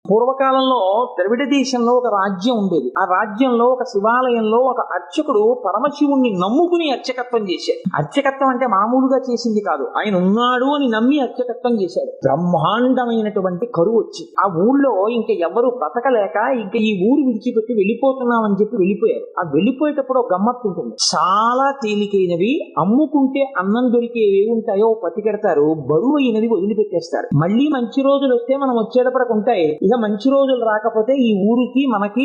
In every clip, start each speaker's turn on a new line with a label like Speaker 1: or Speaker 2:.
Speaker 1: పూర్వకాలంలో ద్రవిడ దేశంలో ఒక రాజ్యం ఉండేది. ఆ రాజ్యంలో ఒక శివాలయంలో ఒక అర్చకుడు పరమశివుణ్ణి నమ్ముకుని అర్చకత్వం చేశాడు. అర్చకత్వం అంటే మామూలుగా చేసింది కాదు, ఆయన ఉన్నాడు అని నమ్మి అర్చకత్వం చేశాడు. బ్రహ్మాండమైనటువంటి కరువు వచ్చింది. ఆ ఊళ్ళో ఇంకా ఎవరు బతకలేక ఇంకా ఈ ఊరు విడిచిపెట్టి వెళ్ళిపోతున్నామని చెప్పి వెళ్ళిపోయారు. ఆ వెళ్ళిపోయేటప్పుడు ఒక గమ్మత్తు ఉంటుంది. చాలా తేలికైనవి అమ్ముకుంటే అన్నం దొరికేవి ఉంటాయో పట్టుకెడతారు, బరువు అయినది వదిలిపెట్టేస్తారు. మళ్ళీ మంచి రోజులు వస్తే మనం వచ్చేటప్పటికి ఉంటాయి. ఇక మంచి రోజులు రాకపోతే ఈ ఊరికి మనకి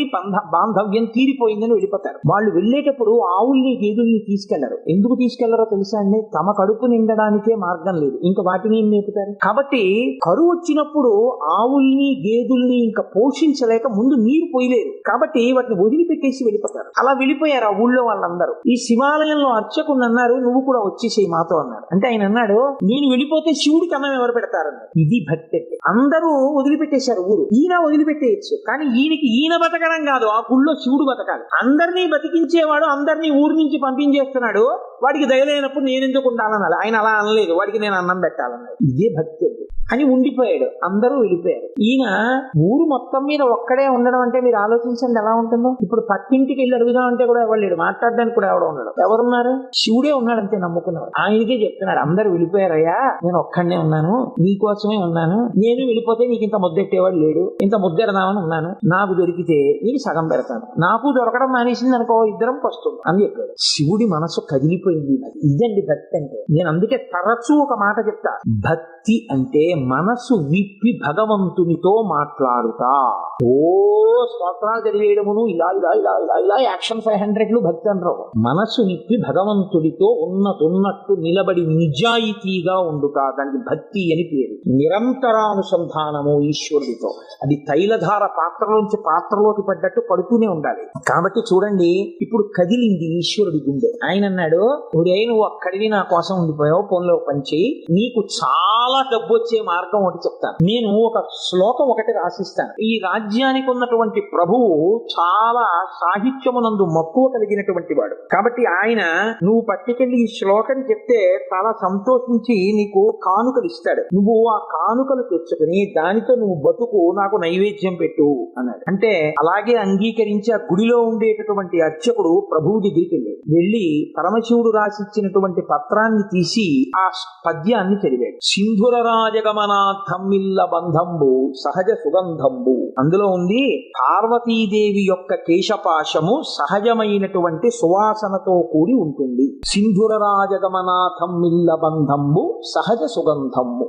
Speaker 1: బాంధవ్యం తీరిపోయిందని వెళ్ళిపోతారు. వాళ్ళు వెళ్ళేటప్పుడు ఆవుల్ని గేదుల్ని తీసుకెళ్లరు. ఎందుకు తీసుకెళ్లరో తెలుసా అండి? తమ కడుపు నిండడానికే మార్గం లేదు, ఇంకా వాటిని ఏం నేపుతారు. కాబట్టి కరువు వచ్చినప్పుడు ఆవుల్ని గేదుల్ని ఇంకా పోషించలేక ముందు నీరు పోయలేరు, కాబట్టి వాటిని వదిలిపెట్టేసి వెళ్ళిపోతారు. అలా వెళ్ళిపోయారు ఆ ఊళ్ళో వాళ్ళందరూ. ఈ శివాలయంలో అర్చకుడు అన్నారు, నువ్వు కూడా వచ్చేసేయి మాతో అన్నారు. అంటే ఆయన అన్నాడు, నేను వెళ్ళిపోతే శివుడికి అన్నం ఎవరు పెడతారన్నారు. ఇది భక్తి. అందరూ వదిలిపెట్టేశారు ఊరు. ఈయన వదిలిపెట్టేయచ్చు, కానీ ఈయన బతకడం కాదు, ఆ గుళ్ళో శివుడు బతకాలి. అందరినీ బతికించేవాడు అందరినీ ఊరు నుంచి పంపించేస్తున్నాడు, వాడికి దయలేనప్పుడు నేనెందుకు ఉండాలనాలి. ఆయన అలా అనలేదు, వాడికి నేను అన్నం పెట్టాలన్నాడు. ఇదే భక్తి అని ఉండిపోయాడు. అందరూ వెళ్ళిపోయారు. ఈయన ఊరు మొత్తం మీద ఒక్కడే ఉండడం అంటే మీరు ఆలోచించండి ఎలా ఉంటుందో. ఇప్పుడు పక్కింటికి వెళ్ళి అడుగుదాం అంటే కూడా ఎవరు లేడు, మాట్లాడడానికి కూడా ఎవడో ఉన్నాడు. ఎవరున్నారు? శివుడే ఉన్నాడు అంతే, నమ్ముకున్నాడు. ఆయనకే చెప్తున్నాడు, అందరూ వెళ్ళిపోయారయ్యా, నేను ఒక్కడనే ఉన్నాను, నీకోసమే ఉన్నాను. నేను వెళ్ళిపోతే నీకు ఇంత ముద్దెట్టేవాడు లేడు, ఇంత ముద్దెడదామని ఉన్నాను. నాకు దొరికితే నీకు సగం పెడతాను, నాకు దొరకడం మానేసింది అనుకో ఇద్దరం వస్తుంది అని చెప్పాడు. శివుడి మనసు కదిలిపోయింది. ఇదండి భక్తి అంటే. నేను అందుకే తరచూ ఒక మాట చెప్తా, భక్తి అంటే మనసు విప్పి భగవంతునితో మాట్లాడుతా. ఓ స్తోత్రాలు చదివేయడమును ఇలా ఇలా ఇలా ఇలా ఇలా యాక్షన్ 500 భక్తి అంటారు. మనసు విప్పి భగవంతుడితో ఉన్నట్టు నిలబడి నిజాయితీగా ఉండుతా, దానికి భక్తి అని పేరు. నిరంతరానుసంధానము ఈశ్వరుడితో. అది తైలధార పాత్రలోంచి పాత్రలోకి పడ్డట్టు పడుతూనే ఉండాలి. కాబట్టి చూడండి, ఇప్పుడు కదిలింది ఈశ్వరుడి గుండె. ఆయన అన్నాడు, ఒరే నువ్వు అక్కడివి నా కోసం ఉండిపోయావు, పొన్లో పంచి నీకు చాలా డబ్బు వచ్చే మార్గం ఒకటి చెప్తాను. నేను ఒక శ్లోకం ఒకటి రాసిస్తాను. ఈ రాజ్యానికి ఉన్నటువంటి ప్రభువు చాలా సాహిత్యమునందు మక్కువ కలిగినటువంటి వాడు. కాబట్టి ఆయన నువ్వు పట్టుకెళ్ళి ఈ శ్లోకం చెప్తే చాలా సంతోషించి నీకు కానుకలు ఇస్తాడు. నువ్వు ఆ కానుకలు తెచ్చుకుని దానితో నువ్వు బతుకు, నాకు నైవేద్యం పెట్టు అన్నాడు. అంటే అలాగే అంగీకరించి ఆ గుడిలో ఉండేటటువంటి అర్చకుడు ప్రభువు దగ్గరికి వెళ్ళి పరమశివుడు రాసిచ్చినటువంటి పత్రాన్ని తీసి ఆ పద్యాన్ని చదివాడు. సింధుర రాజగమనాథమ్మిల్ల బంధంబు సహజ సుగంధంబు. అందులో ఉంది, పార్వతీదేవి యొక్క కేశపాశము సహజమైనటువంటి సువాసనతో కూడి ఉంటుంది. సింధుర రాజగమనాథమ్మిల్ల బంధంబు సహజ సుగంధంబు.